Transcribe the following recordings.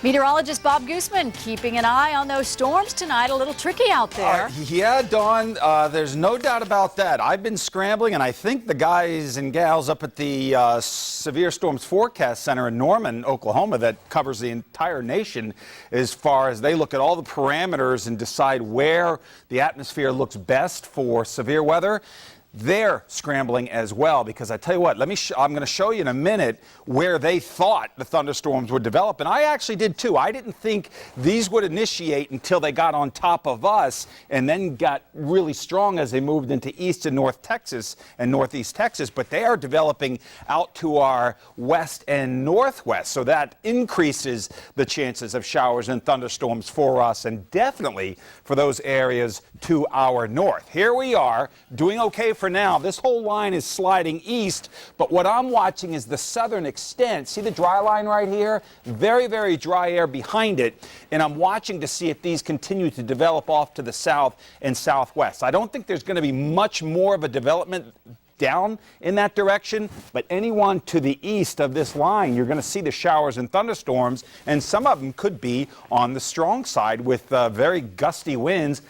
Meteorologist Bob Guzman keeping an eye on those storms tonight. A little tricky out there. Yeah, Dawn, there's no doubt about that. I've been scrambling, and I think the guys and gals up at the Severe Storms Forecast Center in Norman, Oklahoma, that covers the entire nation, as far as they look at all the parameters and decide where the atmosphere looks best for severe weather. They're scrambling as well, because I tell you what, I'm going to show you in a minute where they thought the thunderstorms would develop, and I actually did too. I didn't think these would initiate until they got on top of us and then got really strong as they moved into east and north Texas and northeast Texas, but they are developing out to our west and northwest, so that increases the chances of showers and thunderstorms for us, and definitely for those areas to our north. Here we are doing okay for now. This whole line is sliding east, but what I'm watching is the southern extent. See the dry line right here? Very, very dry air behind it, and I'm watching to see if these continue to develop off to the south and southwest. I don't think there's going to be much more of a development down in that direction, but anyone to the east of this line, you're going to see the showers and thunderstorms, and some of them could be on the strong side with very gusty winds,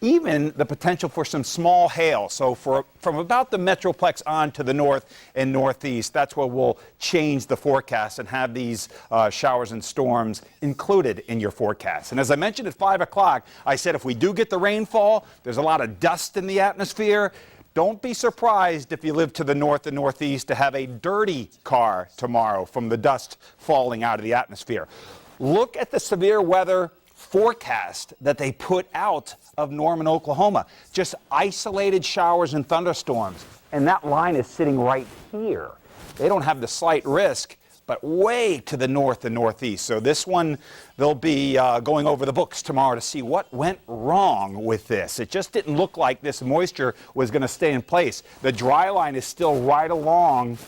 even the potential for some small hail. So from about the Metroplex on to the north and northeast, that's where we'll change the forecast and have these showers and storms included in your forecast. And as I mentioned at 5 o'clock, I said if we do get the rainfall, there's a lot of dust in the atmosphere. Don't be surprised if you live to the north and northeast to have a dirty car tomorrow from the dust falling out of the atmosphere. Look at the severe weather forecast that they put out of Norman, Oklahoma. Just isolated showers and thunderstorms. And that line is sitting right here. They don't have the slight risk, but way to the north and northeast. So this one, they'll be going over the books tomorrow to see what went wrong with this. It just didn't look like this moisture was going to stay in place. The dry line is still right along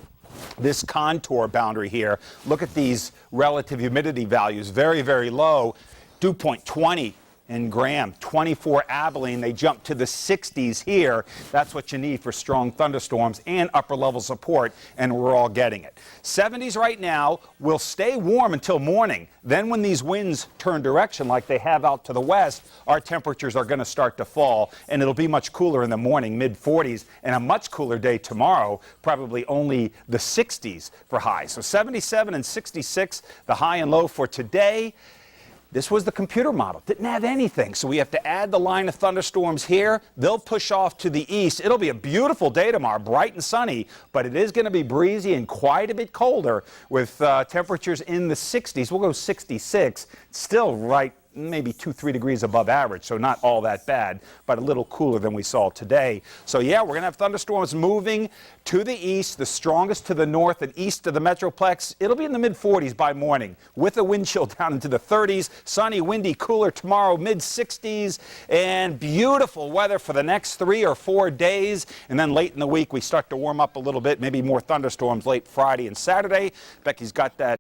this contour boundary here. Look at these relative humidity values, very, very low. Dew point 20 in Graham, 24 Abilene. They jump to the 60s here. That's what you need for strong thunderstorms and upper level support, and we're all getting it. 70s right now. Will stay warm until morning. Then when these winds turn direction like they have out to the west, our temperatures are going to start to fall, and it'll be much cooler in the morning, mid-40s, and a much cooler day tomorrow, probably only the 60s for highs. So 77 and 66, the high and low for today. This was the computer model. Didn't have anything. So we have to add the line of thunderstorms here. They'll push off to the east. It'll be a beautiful day tomorrow, bright and sunny, but it is going to be breezy and quite a bit colder with temperatures in the 60s. We'll go 66. Still right maybe 2-3 degrees above average, so not all that bad, but a little cooler than we saw today. So yeah, we're going to have thunderstorms moving to the east, the strongest to the north and east of the Metroplex. It'll be in the mid-40s by morning, with a wind chill down into the 30s. Sunny, windy, cooler tomorrow, mid-60s, and beautiful weather for the next 3 or 4 days. And then late in the week, we start to warm up a little bit, maybe more thunderstorms late Friday and Saturday. Becky's got that